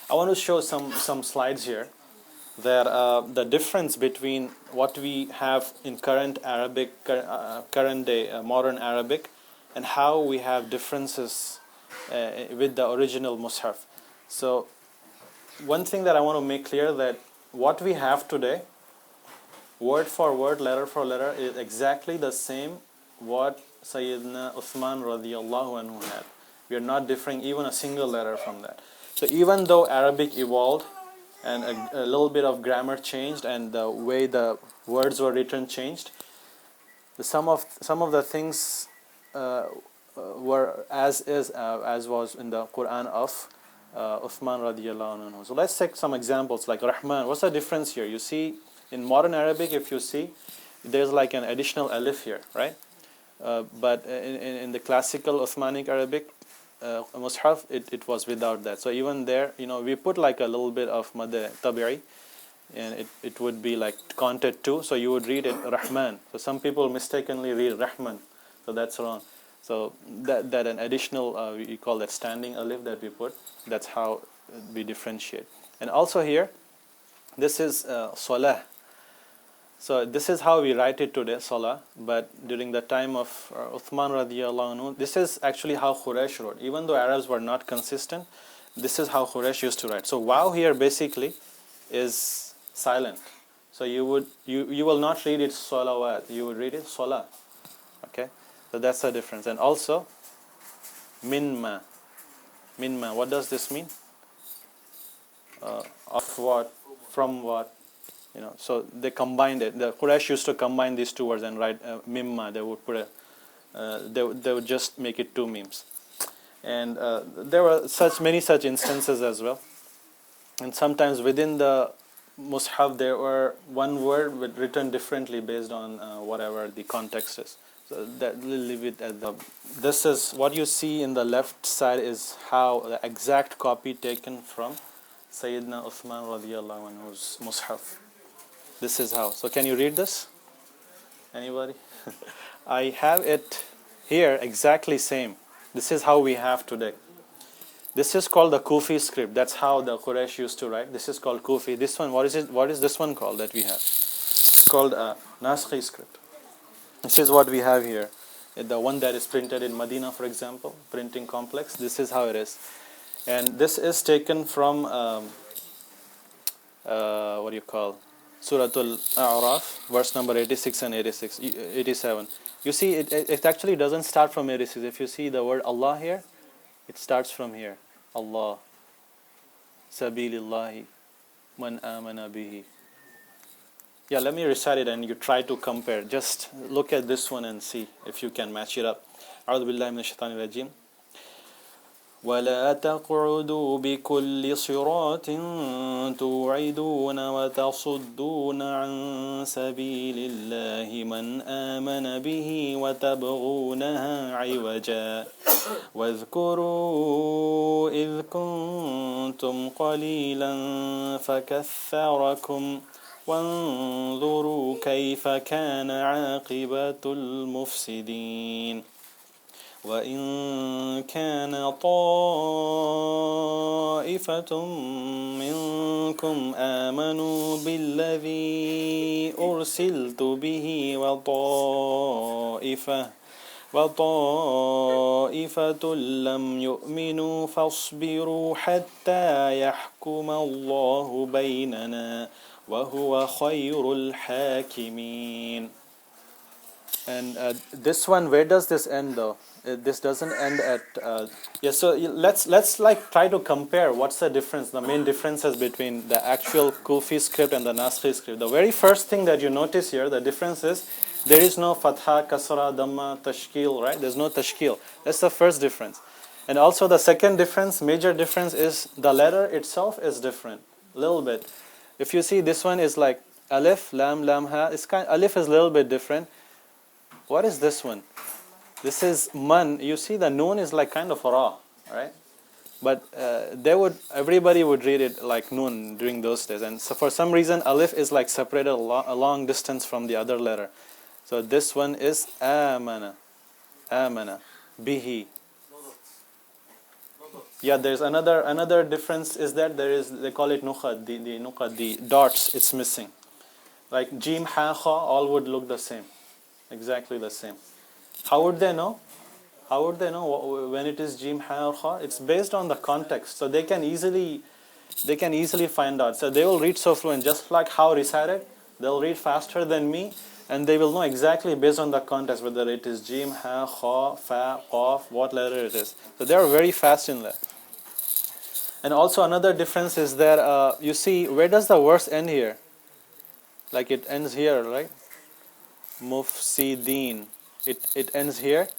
I want to show some slides here that the difference between what we have in current Arabic, current day modern Arabic, and how we have differences with the original Mus'haf. So one thing that I want to make clear, that what we have today, word for word, letter for letter, is exactly the same what Sayyidina Uthman radiallahu anhu had. We are not differing even a single letter from that. So even though Arabic evolved and a little bit of grammar changed and the way the words were written changed, some of the things were as was in the Qur'an of Uthman radiallahu anhu. So let's take some examples like Rahman. What's the difference here? You see, in modern Arabic, if you see, there's like an additional alif here, right? But in the classical Uthmanic Arabic Mus'haf, it was without that. So even there, we put like a little bit of mad tabi'i, and it would be like counted 2. So you would read it Rahman. So some people mistakenly read Rahman. So that's wrong. So that an additional, we call that standing alif that we put. That's how we differentiate. And also here, this is Salah. So this is how we write it today, Salah. But during the time of Uthman radiallahu anhu, this is actually how Quraysh wrote. Even though Arabs were not consistent, this is how Quraysh used to write. So wow here basically is silent. So you will not read it salawat. You would read it salah. Okay. So that's the difference. And also minma. What does this mean? Of what? From what? So they combined it. The Quraysh used to combine these two words and write mimma. They would put they would just make it 2 memes. And there were many such instances as well. And sometimes within the Mus'haf there were one word written differently based on whatever the context is. So that we'll leave it at the. This is what you see in the left side is how the exact copy taken from Sayyidina Uthman radiallahu anhu's Mus'haf. This is how. So can you read this? Anybody? I have it here exactly same. This is how we have today. This is called the Kufi script. That's how the Quraysh used to write. This is called Kufi. This one, what is it? What is this one called that we have? It's called Naskhi script. This is what we have here. The one that is printed in Medina, for example, printing complex. This is how it is. And this is taken from what do you call? Surah Al-A'raf, verse number 86 and 87. You see, it actually doesn't start from 86. If you see the word Allah here, it starts from here. Allah. Sabilillahi man amana bihi. Yeah, let me recite it and you try to compare. Just look at this one and see if you can match it up. A'udhu billahi minash shaitanir rajim. ولا تقعدوا بكل صراط توعدون وتصدون عن سبيل الله من آمن به وتبغونها عوجا واذكروا إذ كنتم قليلا فكثركم وانظروا كيف كان عاقبة المفسدين وإن كان طائفة منكم آمنوا بالذي أرسلت به وطائفة لم يؤمنوا فاصبروا حتى يحكم الله بيننا وهو خير الحاكمين. And this one, where does this end though? This doesn't end at so let's like try to compare what's the difference, the main differences between the actual Kufi script and the Naskhi script. The very first thing that you notice here, the difference is there is no fatha, kasra, dhamma, tashkil, right? There's no tashkil. That's the first difference. And also the second difference, major difference, is the letter itself is different a little bit. If you see, this one is like alif, lam, lam, ha. Alif is a little bit different. What is this one? This is man. You see the noon is like kind of ra, right? But everybody would read it like noon during those days. And so for some reason, alif is like separated a long distance from the other letter. So this one is amana, bihi. Yeah, there's another difference is that they call it nuqad, the nuqad, the dots, it's missing. Like jim, ha, kha, all would look the same, exactly the same. How would they know? How would they know when it is jim, ha, or kha? It's based on the context, so they can easily find out. So they will read so fluent, just like how recited, they'll read faster than me, and they will know exactly based on the context whether it is jim, ha, kha, fa, qaf, what letter it is. So they are very fast in that. And also another difference is that you see, where does the verse end here? Like it ends here, right? Mufsideen. It ends here.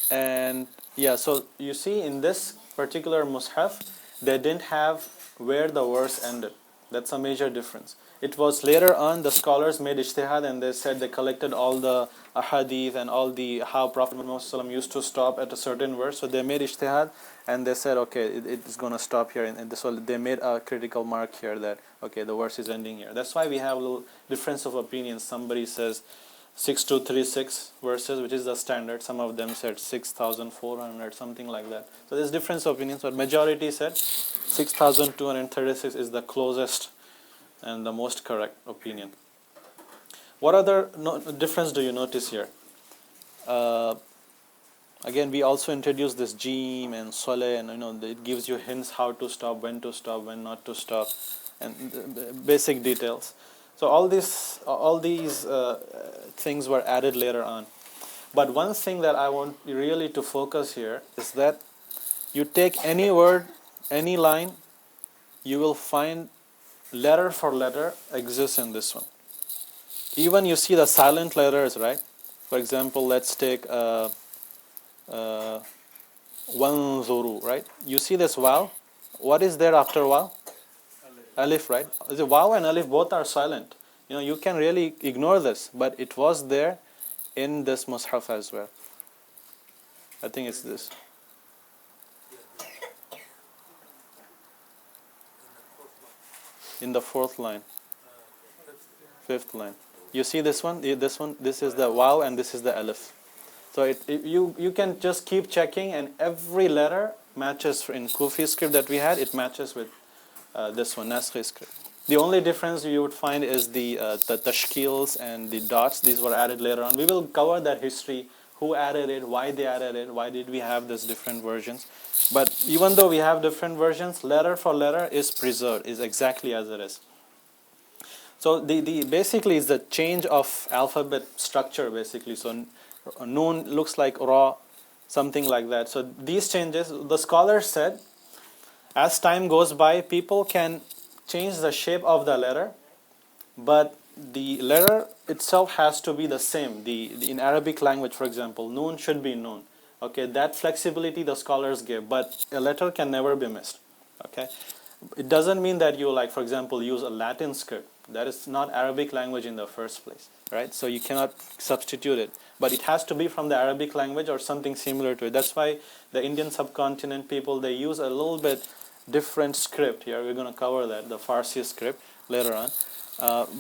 And yeah, so you see in this particular mushaf, they didn't have where the verse ended. That's a major difference. It was later on the scholars made ijtihad, and they said they collected all the ahadith and all the how Prophet Muhammad used to stop at a certain verse. So they made ijtihad, and they said, okay, it's going to stop here. And so they made a critical mark here that, okay, the verse is ending here. That's why we have a little difference of opinions. Somebody says 6236 verses, which is the standard. Some of them said 6400, something like that. So there's difference of opinions, but majority said 6236 is the closest and the most correct opinion. What other difference do you notice here? Again, we also introduced this jim and soleh, and it gives you hints how to stop, when not to stop, and basic details. So all these things were added later on. But one thing that I want really to focus here is that you take any word, any line, you will find letter for letter exists in this one. Even you see the silent letters, right? For example, let's take wanzuru, right? You see this waw. What is there after waw? Alif, right? The waw and alif both are silent. You can really ignore this, but it was there in this mushaf as well. I think it's this. In the fourth line, fifth line. You see this one? This is the waw and this is the alif. So you can just keep checking, and every letter matches. In Kufi script that we had, it matches with this one, Naskhi script. The only difference you would find is the tashkils and the dots. These were added later on. We will cover that history, who added it, why they added it, why did we have these different versions. But even though we have different versions, letter for letter is preserved, is exactly as it is. So the basically is the change of alphabet structure basically. So noon looks like ra, something like that. So these changes, the scholars said, as time goes by, people can change the shape of the letter, but the letter itself has to be the same. In Arabic language, for example, noon should be noon. Okay, that flexibility the scholars gave, but a letter can never be missed. Okay, it doesn't mean that you, like, for example, use a Latin script. That is not Arabic language in the first place, right? So you cannot substitute it, but it has to be from the Arabic language or something similar to it. That's why the Indian subcontinent people, they use a little bit different script here. We're going to cover that, the Farsi script, later on.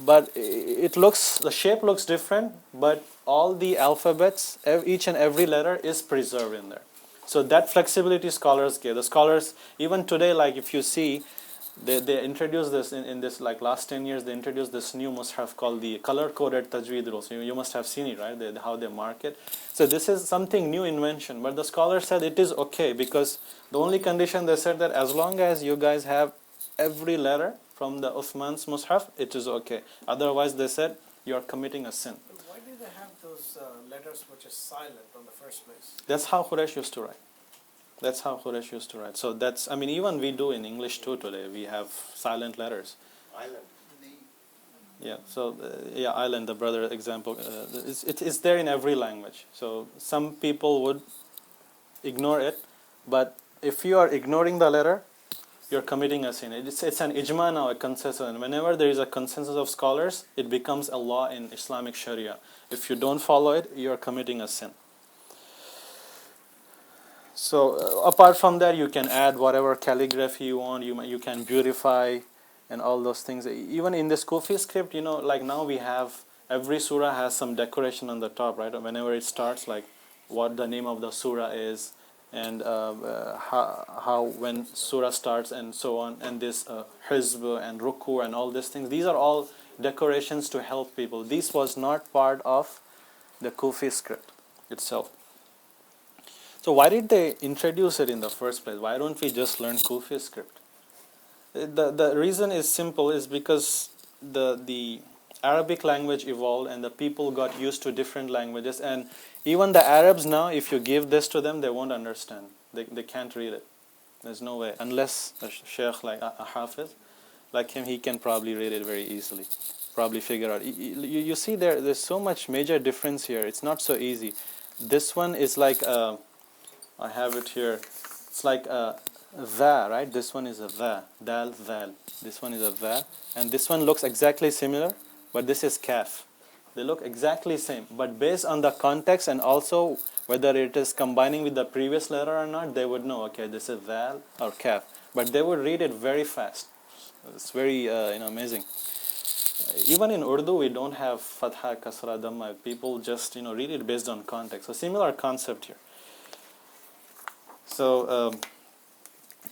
But the shape looks different, but all the alphabets, each and every letter is preserved in there. So that flexibility scholars gave. The scholars, even today, like if you see, they introduced this in this, like last 10 years, they introduced this new mushaf called the color-coded tajweed rules. You must have seen it, right? How they mark it. So this is something new invention, but the scholars said it is okay, because the only condition, they said that as long as you guys have every letter from the Uthman's mushaf, it is okay. Otherwise, they said, you are committing a sin. Why do they have those letters which are silent on the first place? That's how Quraysh used to write. That's how Quraysh used to write. So that's, I mean, even we do in English too today. We have silent letters. Island. Yeah, so, island, the brother example, it's there in every language. So some people would ignore it, but if you are ignoring the letter, you're committing a sin. It's an ijma now, a consensus. And whenever there is a consensus of scholars, it becomes a law in Islamic Sharia. If you don't follow it, you're committing a sin. So apart from that, you can add whatever calligraphy you want. You can beautify and all those things. Even in this Kufi script, like now we have, every surah has some decoration on the top, right? Whenever it starts, like what the name of the surah is, and how when surah starts and so on, and this hizb and ruku and all these things, these are all decorations to help people. This was not part of the Kufi script itself. So why did they introduce it in the first place? Why don't we just learn Kufi script? The reason is simple, is because the Arabic language evolved and the people got used to different languages, and even the Arabs now, if you give this to them, they won't understand. They can't read it. There's no way, unless a sheikh like a hafiz like him, he can probably read it very easily, probably figure out. You see, there's so much major difference here. It's not so easy. This one is like I have it here. It's like a the, right? This one is a the, dal, dhal. This one is a the, and this one looks exactly similar, but this is kaf. They look exactly same, but based on the context and also whether it is combining with the previous letter or not, they would know, okay, this is dhal or kaf. But they would read it very fast. It's very amazing. Even in Urdu, we don't have fatha, kasra, dhamma. People just read it based on context. So similar concept here. So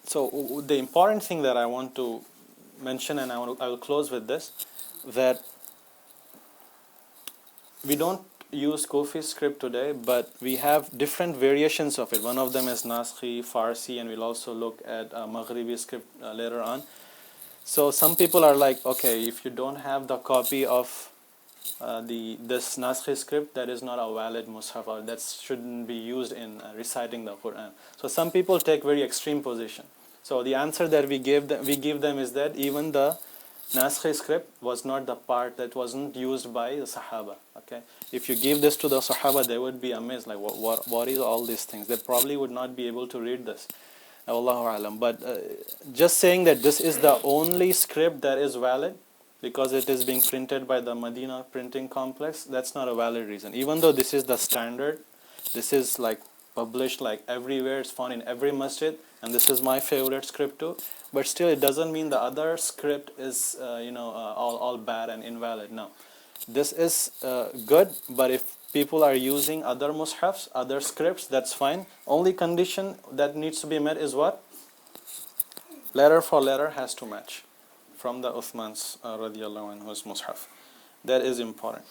the important thing that I want to mention, and I will close with this, that we don't use Kufi script today, but we have different variations of it. One of them is Naskhi, Farsi, and we'll also look at Maghribi script later on. So some people are like, okay, if you don't have the copy of this Naskhi script, that is not a valid mushaf, or that shouldn't be used in reciting the Qur'an. So some people take very extreme position. So the answer that we give them is that even the Naskhi script was not the part that wasn't used by the Sahaba. Okay, if you give this to the Sahaba, they would be amazed, like what is all these things? They probably would not be able to read this. Allahu alam. But just saying that this is the only script that is valid because it is being printed by the Medina printing complex, that's not a valid reason. Even though this is the standard, this is like published like everywhere, it's found in every masjid, and this is my favorite script too. But still, it doesn't mean the other script is all bad and invalid. No, this is good. But if people are using other mushafs, other scripts, that's fine. Only condition that needs to be met is what? Letter for letter has to match from the Uthman's radiallahu anhu's mushaf. That is important.